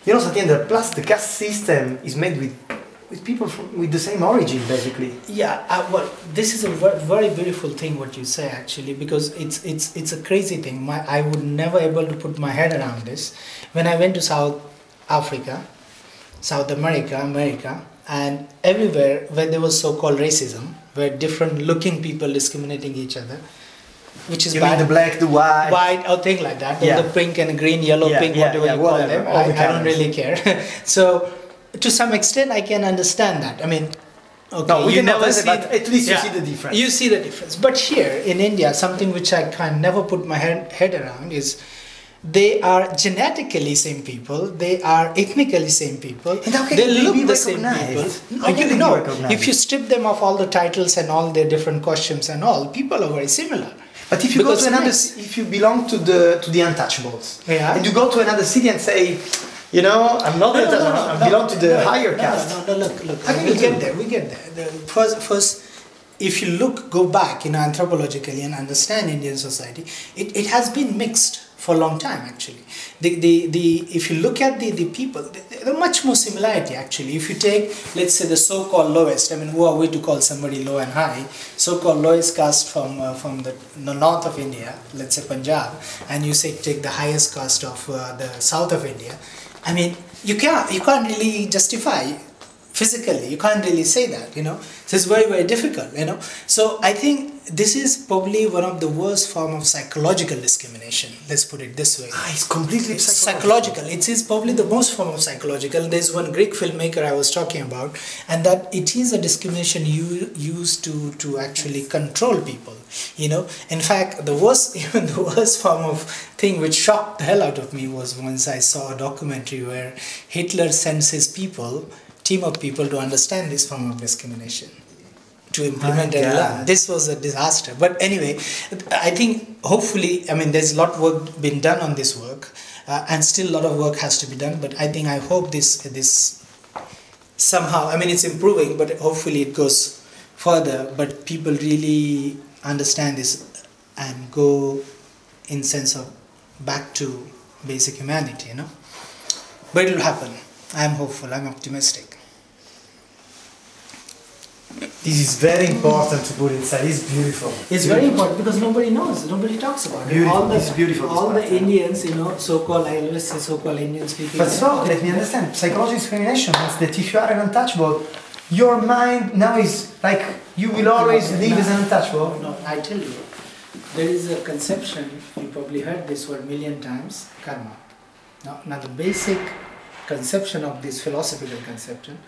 You know, Satyendra, plus the caste system is made with people with the same origin, basically. Yeah, well, this is a very beautiful thing what you say actually, because it's a crazy thing. I would never able to put my head around this. When I went to South Africa, South America, and everywhere where there was so-called racism, where different looking people discriminating each other, which is You bad. mean the black, the white, Or thing like that, Yeah. the pink and green, yellow, Yeah, pink, yeah, whatever yeah, you call whatever, them. all the I don't colours. really care. So, to some extent, I can understand that. I mean, okay, No, we you cannot never say, see, but at least you yeah, see the difference. You see the difference. But here in India, something which I can never put my head around is they are genetically same people, they are ethnically same people, And how can they they look be the same people. recognized? No, How can they be no. recognized? If you strip them of all the titles and all their different costumes and all, people are very similar. But if you Because go to another, next- if you belong to the untouchables, Yeah. and you go to another city and say, you know, I'm not the untouchable, I belong to the higher caste. No, look. How can We you get do? there. We get there. First, if you go back, anthropologically and understand Indian society, it has been mixed for a long time actually. If you look at the people, there's much more similarity actually. If you take, let's say, the so-called lowest, I mean, who are we to call somebody low and high? So-called lowest caste from the north of India, let's say Punjab, and you say take the highest caste of the south of India. I mean, you can't really justify physically, you can't really say that, so it's very difficult, so I think this is probably one of the worst form of psychological discrimination, let's put it this way. It's completely Psychological. It is probably the most form of psychological. There's one Greek filmmaker I was talking about, and that it is a discrimination used to actually control people, in fact the worst form of thing which shocked the hell out of me was once I saw a documentary where Hitler sends his team of people to understand this form of discrimination, to implement and learn. This was a disaster. But anyway, I think hopefully, there's a lot of work been done on this work, and still a lot of work has to be done. But I hope this somehow, it's improving, but hopefully it goes further. But people really understand this and go in sense of back to basic humanity, But it will happen. I am hopeful. I'm optimistic. This is very important to put inside. It's beautiful. It's very important because nobody knows. Nobody talks about it. It's beautiful. All the Indians, so-called, I always say so-called Indian speaking. But so, let me understand. Psychological discrimination means that if you are an untouchable, your mind now is like you will always live as an untouchable. No, I tell you, there is a conception, you probably heard this word a million times, karma. Now the basic conception of this philosophical conception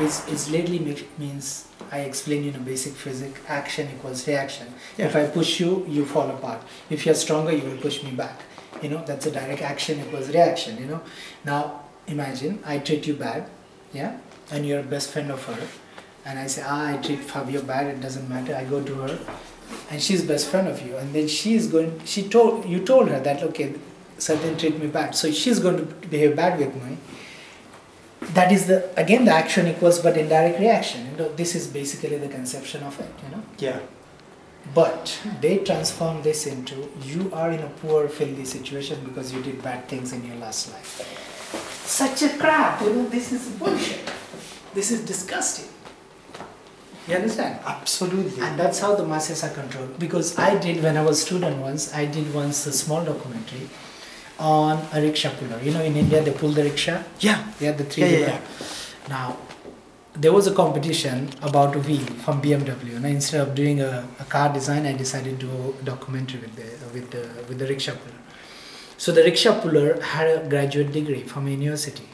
is lately means, I explain in a basic physics, action equals reaction. Yeah. If I push you, you fall apart. If you're stronger, you will push me back. That's a direct action equals reaction, Now imagine I treat you bad, yeah, and you're a best friend of her, and I say, I treat Fabio bad, it doesn't matter, I go to her, and she's best friend of you, and then you told her that, okay, certain treat me bad, so she's going to behave bad with me. That is again the action equals but indirect reaction. This is basically the conception of it. Yeah. But they transform this into you are in a poor, filthy situation because you did bad things in your last life. Such a crap. This is bullshit. This is disgusting. You understand? Absolutely. And that's how the masses are controlled. Because when I was a student once, I did a small documentary on a rickshaw puller. In India they pull the rickshaw. Yeah. Yeah, the three. Yeah. Now, there was a competition about a wheel from BMW. And instead of doing a car design, I decided to do a documentary with the rickshaw puller. So the rickshaw puller had a graduate degree from a university.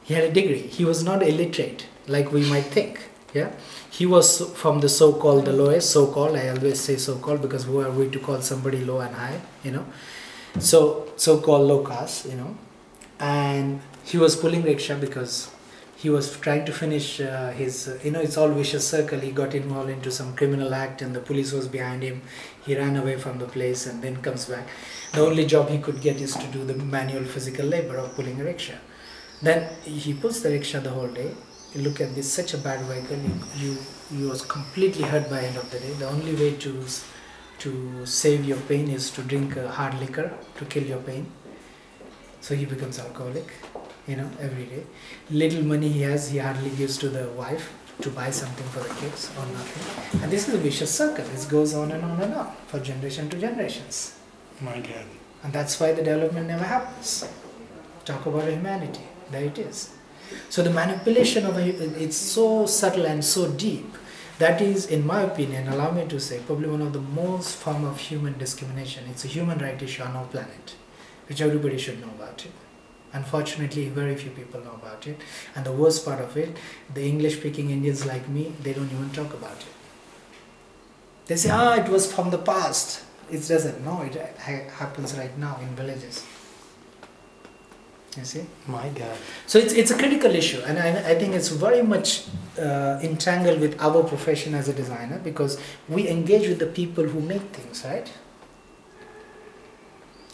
He had a degree. He was not illiterate like we might think. Yeah, he was from the so-called, the lowest, so-called, I always say so-called because who are we to call somebody low and high, so-called low caste, and he was pulling rickshaw because he was trying to finish his, it's all vicious circle. He got involved into some criminal act and the police was behind him. He ran away from the place and then comes back. The only job he could get is to do the manual physical labor of pulling a rickshaw. Then he pulls the rickshaw the whole day. You look at this, such a bad vehicle, you was completely hurt by end of the day. The only way to save your pain is to drink hard liquor to kill your pain. So he becomes alcoholic, every day. Little money he has, he hardly gives to the wife to buy something for the kids or nothing. And this is a vicious circle. It goes on and on and on for generation to generations. My God. And that's why the development never happens. Talk about humanity. There it is. So the manipulation of it's so subtle and so deep. That is, in my opinion, allow me to say, probably one of the most form of human discrimination. It's a human right issue on our planet, which everybody should know about it. Unfortunately, very few people know about it. And the worst part of it, the English-speaking Indians like me, they don't even talk about it. They say, it was from the past. It doesn't. No, it happens right now in villages. You see? My God. So it's a critical issue, and I think it's very much entangled with our profession as a designer, because we engage with the people who make things, right?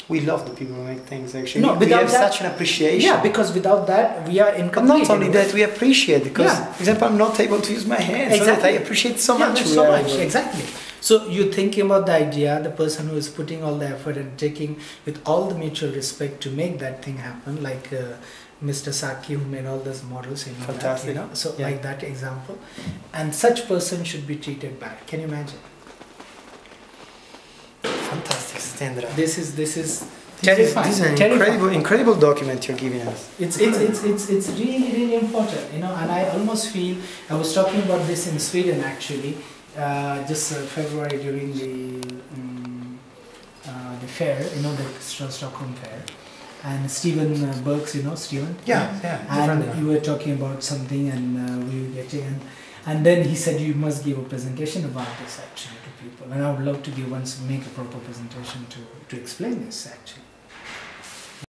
We love the people who make things, actually. No, we have that, such an appreciation. Yeah, because without that, we are incomplete. But not only that, we appreciate, because, Yeah. for example, I'm not able to use my hands. Exactly. So that I appreciate so much. So much, exactly. So you're thinking about the idea, the person who is putting all the effort and taking with all the mutual respect to make that thing happen, like Mr. Saki, who made all those models, Fantastic. That, so Yeah. like that example, and such person should be treated bad. Can you imagine? Fantastic, satyendra. This is Terrifying. This is an terrifying. incredible document you're giving us. It's really important, and I almost feel, I was talking about this in Sweden actually, just February during the fair, the Stockholm fair, and Stephen Burks, Stephen? Yeah. And you were talking about something, and we were getting, and then he said you must give a presentation about this actually to people, and I would love to make a proper presentation to explain this actually.